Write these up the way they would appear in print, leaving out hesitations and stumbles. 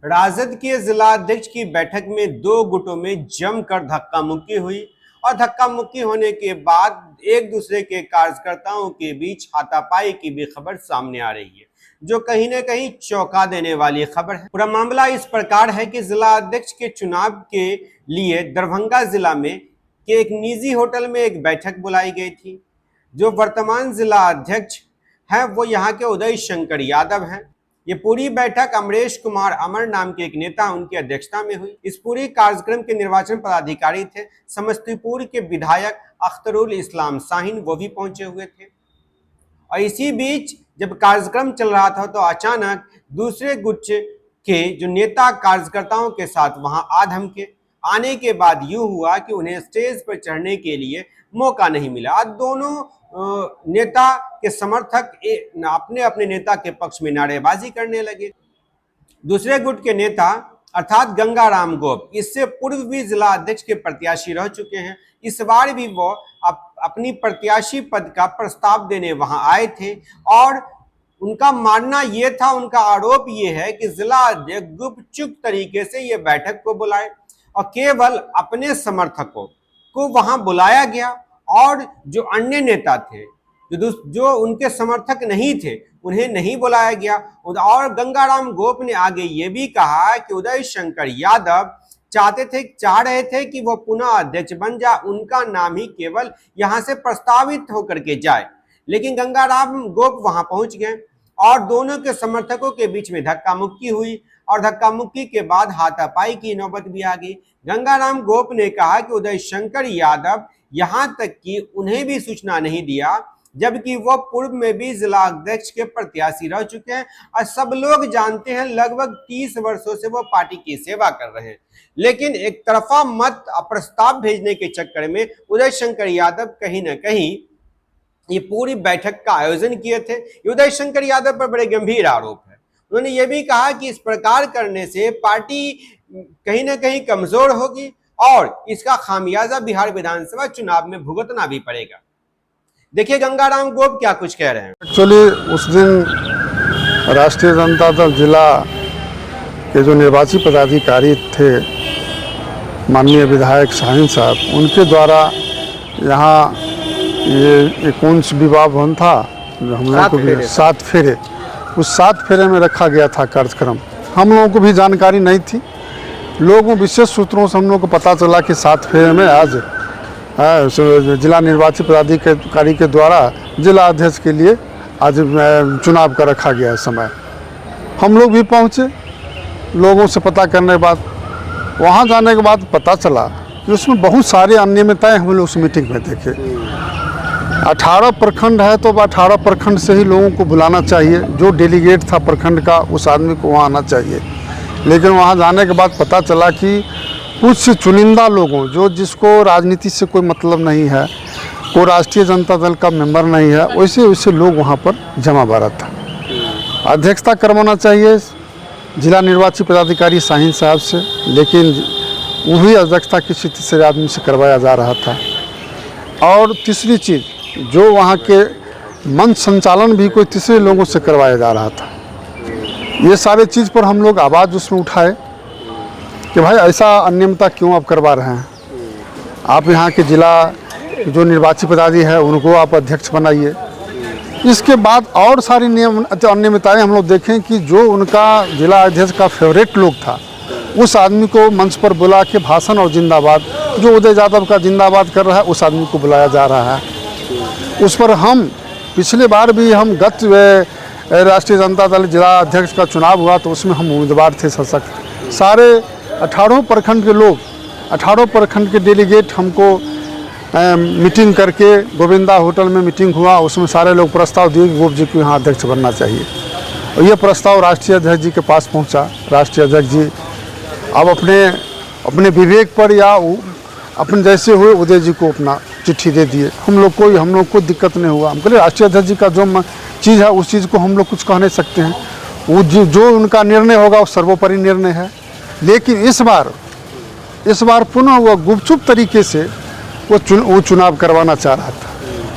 राजद के जिला अध्यक्ष की बैठक में दो गुटों में जमकर धक्का मुक्की हुई और धक्का मुक्की होने के बाद एक दूसरे के कार्यकर्ताओं के बीच हाथापाई की भी खबर सामने आ रही है, जो कहीं न कहीं चौंका देने वाली खबर है। पूरा मामला इस प्रकार है कि जिला अध्यक्ष के चुनाव के लिए दरभंगा जिला में के एक निजी होटल में एक बैठक बुलाई गई थी। जो वर्तमान जिला अध्यक्ष हैं वो यहाँ के उदय शंकर यादव हैं। ये पूरी बैठक अमरेश कुमार अमर नाम के एक नेता उनकी अध्यक्षता में हुई। इस पूरे कार्यक्रम के निर्वाचन पदाधिकारी थे समस्तीपुर के विधायक अख्तरुल इस्लाम शाहीन, वो भी पहुंचे हुए थे। और इसी बीच जब कार्यक्रम चल रहा था तो अचानक दूसरे गुट के जो नेता कार्यकर्ताओं के साथ वहां आ धमके। आने के बाद यूं हुआ कि उन्हें स्टेज पर चढ़ने के लिए मौका नहीं मिला। दोनों नेता के समर्थक अपने अपने नेता के पक्ष में नारेबाजी करने लगे। दूसरे गुट के नेता अर्थात गंगाराम गोप इससे पूर्व भी जिला अध्यक्ष के प्रत्याशी रह चुके हैं। इस बार भी वो अपनी प्रत्याशी पद का प्रस्ताव देने वहां आए थे और उनका मानना ये था, उनका आरोप ये है कि जिला अध्यक्ष गुपचुप तरीके से ये बैठक को बुलाए और केवल अपने समर्थकों को वहां बुलाया गया और जो अन्य नेता थे जो उनके समर्थक नहीं थे उन्हें नहीं बुलाया गया। और गंगाराम गोप ने आगे ये भी कहा कि उदय शंकर यादव चाह रहे थे कि वो पुनः अध्यक्ष बन जाए, उनका नाम ही केवल यहां से प्रस्तावित होकर के जाए। लेकिन गंगाराम गोप वहां पहुंच गए और दोनों के समर्थकों के बीच में धक्का मुक्की हुई और धक्का मुक्की के बाद हाथापाई की नौबत भी आ गई। गंगाराम गोप ने कहा कि उदय शंकर यादव यहां तक कि उन्हें भी सूचना नहीं दिया, जबकि वो पूर्व में भी जिला अध्यक्ष के प्रत्याशी रह चुके हैं और सब लोग जानते हैं लगभग 30 वर्षों से वो पार्टी की सेवा कर रहे हैं। लेकिन एक तरफा मत प्रस्ताव भेजने के चक्कर में उदय शंकर यादव कहीं ना कहीं ये पूरी बैठक का आयोजन किए थे। उदय शंकर यादव पर बड़े गंभीर आरोप है। उन्होंने ये भी कहा कि इस प्रकार करने से पार्टी कहीं ना कहीं कमजोर होगी और इसका खामियाजा बिहार विधानसभा चुनाव में भुगतना भी पड़ेगा। देखिए गंगाराम गोप क्या कुछ कह रहे हैं। एक्चुअली उस दिन राष्ट्रीय जनता दल जिला के जो निर्वाची पदाधिकारी थे माननीय विधायक शाहीन साहब, उनके द्वारा यहाँ ये कौन सा विवाह भवन था हम लोगों को भी 7 फेरे, उस 7 फेरे में रखा गया था कार्यक्रम। हम लोगों को भी जानकारी नहीं थी। लोगों विशेष सूत्रों से हम लोगों को पता चला कि 7 फेरे में आज जिला निर्वाची पदाधिकारी के द्वारा जिला अध्यक्ष के लिए आज चुनाव का रखा गया है समय। हम लोग भी पहुँचे। लोगों से पता करने के बाद वहाँ जाने के बाद पता चला कि उसमें बहुत सारी अनियमितताएँ हम लोग उस मीटिंग में देखे। 18 प्रखंड है तो 18 प्रखंड से ही लोगों को बुलाना चाहिए। जो डेलीगेट था प्रखंड का उस आदमी को वहाँ आना चाहिए। लेकिन वहाँ जाने के बाद पता चला कि कुछ चुनिंदा लोगों जिसको राजनीति से कोई मतलब नहीं है, कोई राष्ट्रीय जनता दल का मेंबर नहीं है, वैसे लोग वहाँ पर जमा बारा था। अध्यक्षता करवाना चाहिए जिला निर्वाची पदाधिकारी शाहीन साहब से, लेकिन वही अध्यक्षता की स्थिति से आदमी से करवाया जा रहा था। और तीसरी चीज़, जो वहाँ के मंच संचालन भी कोई तीसरे लोगों से करवाया जा रहा था। ये सारे चीज़ पर हम लोग आवाज़ उसमें उठाए कि भाई ऐसा अनियमितता क्यों आप करवा रहे हैं। आप यहाँ के जिला जो निर्वाची पदाधिकारी है उनको आप अध्यक्ष बनाइए। इसके बाद और सारी अनियमितताएँ हम लोग देखें कि जो उनका जिला अध्यक्ष का फेवरेट लोग था उस आदमी को मंच पर बुला के भाषण और जिंदाबाद, जो उदय यादव का जिंदाबाद कर रहा है उस आदमी को बुलाया जा रहा है। उस पर हम पिछले बार भी हम गत राष्ट्रीय जनता दल जिला अध्यक्ष का चुनाव हुआ तो उसमें हम उम्मीदवार थे सशक्त। सारे 18 प्रखंड के लोग, 18 प्रखंड के डेलीगेट हमको मीटिंग करके गोविंदा होटल में मीटिंग हुआ। उसमें सारे लोग प्रस्ताव दिए कि गोप जी को यहाँ अध्यक्ष बनना चाहिए और ये प्रस्ताव राष्ट्रीय अध्यक्ष जी के पास पहुँचा। राष्ट्रीय अध्यक्ष जी अब अपने विवेक पर या अपने जैसे हुए उदय जी को अपना चिट्ठी दे दिए। हम लोग को दिक्कत नहीं हुआ। हम कहले राष्ट्रीय अध्यक्ष जी का जो चीज़ है उस चीज़ को हम लोग कुछ कह नहीं सकते हैं। वो जो उनका निर्णय होगा वो सर्वोपरि निर्णय है। लेकिन इस बार पुनः वो गुपचुप तरीके से वो चुनाव करवाना चाह रहा था।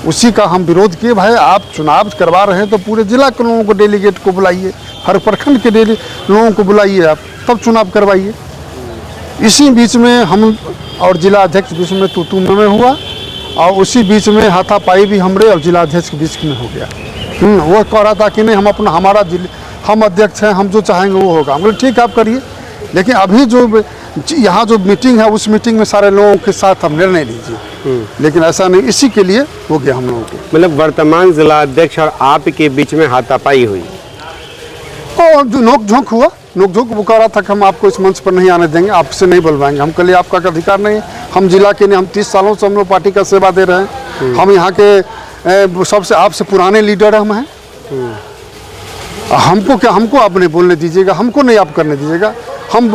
उसी का हम विरोध किए। भाई आप चुनाव करवा रहे हैं तो पूरे जिला के लोगों को डेलीगेट को बुलाइए, हर प्रखंड के लोगों को बुलाइए। आप तब चुनाव करवाइए। इसी बीच में हम और जिला अध्यक्ष बीच में तू में हुआ, और उसी बीच में हाथापाई भी हमरे और जिला अध्यक्ष के बीच में हो गया। वो कह रहा था कि नहीं, हम अपना हम अध्यक्ष हैं, हम जो चाहेंगे वो होगा। हम बोले ठीक है आप करिए, लेकिन अभी जो यहाँ जो मीटिंग है उस मीटिंग में सारे लोगों के साथ हम निर्णय लीजिए। लेकिन ऐसा नहीं, इसी के लिए हो गया हम लोगों को। मतलब वर्तमान जिला अध्यक्ष और आपके बीच में हाथापाई हुई और जो नोक झोंक हुआ, नोक झोंक वो कह रहा था कि हम आपको इस मंच पर नहीं आने देंगे, आपसे नहीं बुलवाएंगे। हम कल आपका अधिकार नहीं है, हम जिला के नहीं, हम 30 सालों से हम लोग पार्टी का सेवा दे रहे हैं। हम यहाँ के सबसे आपसे पुराने लीडर हम हैं। हमको क्या, हमको आप नहीं बोलने दीजिएगा, हमको नहीं आप करने दीजिएगा। हम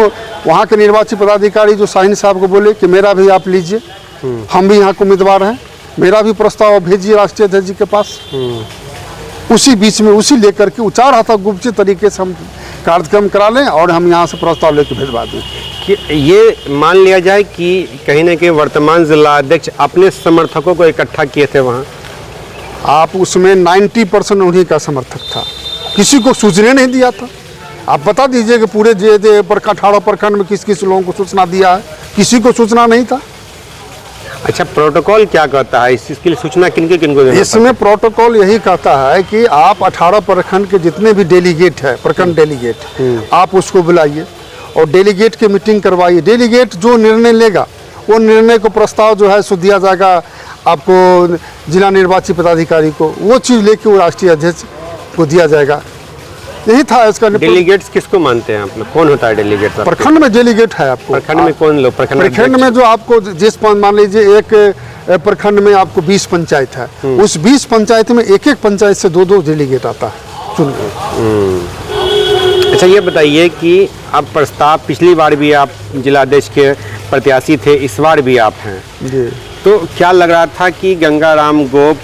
वहाँ के निर्वाचित पदाधिकारी जो शाहीन साहब को बोले कि मेरा भी आप लीजिए, हम भी यहाँ के उम्मीदवार हैं, मेरा भी प्रस्ताव भेजिए राष्ट्रीय अध्यक्ष जी के पास। उसी बीच में उसी लेकर के 4 हाथ गुप्त तरीके से हम कार्यक्रम करा लें और हम यहाँ से प्रस्ताव लेकर भिजवा दें। कि ये मान लिया जाए कि कहीं ना कहीं वर्तमान जिला अध्यक्ष अपने समर्थकों को इकट्ठा किए थे वहाँ, आप उसमें 90% उन्हीं का समर्थक था, किसी को सूचना नहीं दिया था। आप बता दीजिए कि पूरे 18 प्रखंड में किस किस लोगों को सूचना दिया है, किसी को सूचना नहीं था। अच्छा, प्रोटोकॉल क्या कहता है इसके लिए, सूचना किनको किनको देना? इसमें प्रोटोकॉल यही कहता है कि आप 18 प्रखंड के जितने भी डेलीगेट है, प्रखंड डेलीगेट, आप उसको बुलाइए और डेलीगेट की मीटिंग करवाइए। डेलीगेट जो निर्णय लेगा वो निर्णय को प्रस्ताव जो है सो दिया जाएगा आपको जिला निर्वाचित पदाधिकारी को, वो चीज़ लेके वो राष्ट्रीय अध्यक्ष को दिया जाएगा। यही था इसका। डेलीगेट्स किसको मानते हैं आप लोग, कौन होता है डेलीगेट? प्रखंड में डेलीगेट है आपको। प्रखंड में कौन लोग? प्रखंड में जो आपको जिस मान लीजिए एक प्रखंड में आपको 20 पंचायत है, उस 20 पंचायत में एक पंचायत से 2 डेलीगेट आता है चुन के। अच्छा, ये बताइए कि अब प्रस्ताव पिछली बार भी आप जिला अध्यक्ष के प्रत्याशी थे, इस बार भी आप हैं जी, तो क्या लग रहा था कि गंगाराम गोप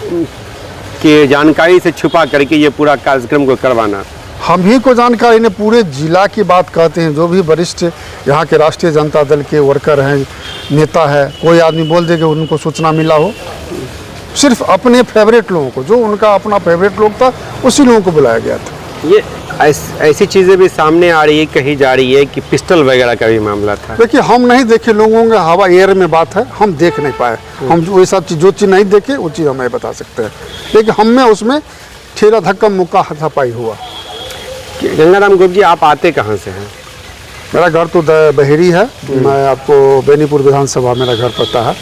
के जानकारी से छुपा करके ये पूरा कार्यक्रम को करवाना? हम ही को जानकारी ने, पूरे जिला की बात कहते हैं। जो भी वरिष्ठ यहाँ के राष्ट्रीय जनता दल के वर्कर हैं, नेता है, कोई आदमी बोल दे कि उनको सूचना मिला हो, सिर्फ अपने फेवरेट लोगों को, जो उनका अपना फेवरेट लोग था उसी लोगों को बुलाया गया था। ये ऐसी चीज़ें भी सामने आ रही है, कही जा रही है कि पिस्टल वगैरह का भी मामला था। देखिए, हम नहीं देखे, लोगों के हवा एयर में बात है, हम देख नहीं पाए। हम वो सब चीज़, जो चीज़ नहीं देखे वो चीज़ हमें बता सकते हैं, लेकिन हम में उसमें ठेला धक्का मुक्का हाथापाई हुआ। गंगाराम गोप जी, आप आते कहाँ से हैं? मेरा घर तो बहेरी है, मैं आपको बेनीपुर विधानसभा मेरा घर पड़ता है।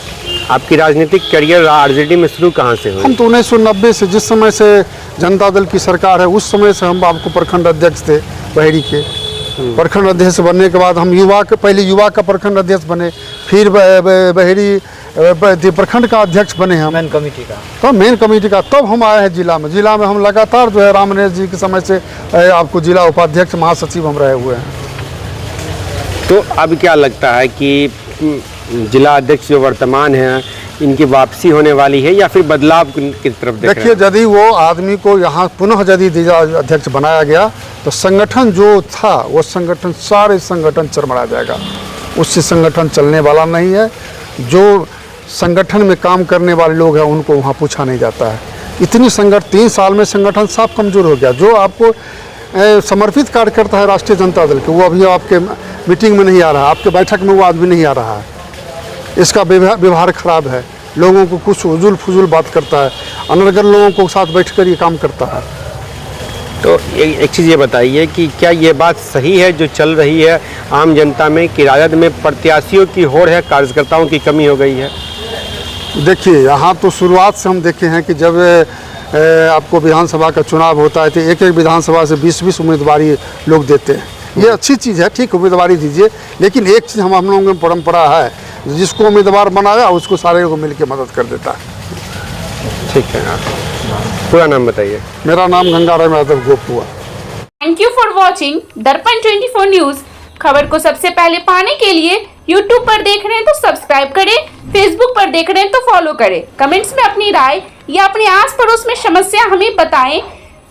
आपकी राजनीतिक करियर आरजेडी में शुरू कहाँ से हुई? हम तो 1990 से, जिस समय से जनता दल की सरकार है उस समय से हम आपको प्रखंड अध्यक्ष थे बहेरी के। प्रखंड अध्यक्ष बनने के बाद हम पहले युवा का प्रखंड अध्यक्ष बने, फिर बहेरी प्रखंड का अध्यक्ष बने हम, मेन कमेटी का। तो मेन कमेटी का तब हम आए हैं जिला में। जिला में हम लगातार जो है रामनेश जी के समय से आपको जिला उपाध्यक्ष महासचिव हम रहे हुए हैं। तो अब क्या लगता है कि जिला अध्यक्ष जो वर्तमान है, इनकी वापसी होने वाली है या फिर बदलाव की तरफ देख रहे हैं? देखिए, यदि वो आदमी को यहाँ पुनः यदि जिला अध्यक्ष बनाया गया तो संगठन जो था वो संगठन, सारे संगठन चरमरा जाएगा। उससे संगठन चलने वाला नहीं है। जो संगठन में काम करने वाले लोग हैं उनको वहाँ पूछा नहीं जाता है। इतनी 3 साल में संगठन साफ कमज़ोर हो गया। जो आपको समर्पित कार्यकर्ता है राष्ट्रीय जनता दल के, वो अभी आपके मीटिंग में नहीं आ रहा है, आपके बैठक में वो आदमी नहीं आ रहा है। इसका व्यवहार खराब है, लोगों को कुछ उजुल फुजुल बात करता है, अनर्गल लोगों को साथ बैठकर ये काम करता है। तो एक चीज़ ये बताइए कि क्या ये बात सही है जो चल रही है आम जनता में कि राजद में प्रत्याशियों की होड़ है, कार्यकर्ताओं की कमी हो गई है? देखिए, यहाँ तो शुरुआत से हम देखे हैं कि जब आपको विधानसभा का चुनाव होता है तो एक विधानसभा से 20-20 उम्मीदवारी लोग देते हैं। ये अच्छी चीज़ है, ठीक, उम्मीदवारी दीजिए, लेकिन एक चीज़ हम लोगों में परंपरा है, जिसको उम्मीदवार बनाया उसको सारे को मिल के मदद कर देता है। ठीक है, पूरा नाम बताइए। मेरा नाम गंगाराम यादव गोप हुआ। थैंक यू फॉर वॉचिंग दर्पण 24 न्यूज। खबर को सबसे पहले पाने के लिए YouTube पर देख रहे हैं तो सब्सक्राइब करें, Facebook पर देख रहे हैं तो फॉलो करें। कमेंट्स में अपनी राय या अपने आस पड़ोस में समस्या हमें बताएं।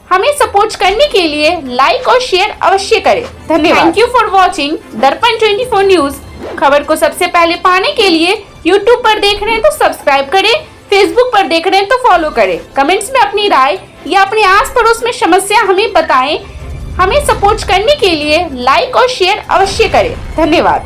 हमें सपोर्ट करने के लिए लाइक और शेयर अवश्य करें। धन्यवाद। थैंक यू फॉर वॉचिंग दर्पण 24 न्यूज। खबर को सबसे पहले पाने के लिए YouTube पर देख रहे हैं तो सब्सक्राइब करें, Facebook पर देख रहे हैं तो फॉलो करें। कमेंट्स में अपनी राय या अपने आस पड़ोस में समस्या हमें बताएं। हमें सपोर्ट करने के लिए लाइक और शेयर अवश्य करें। धन्यवाद।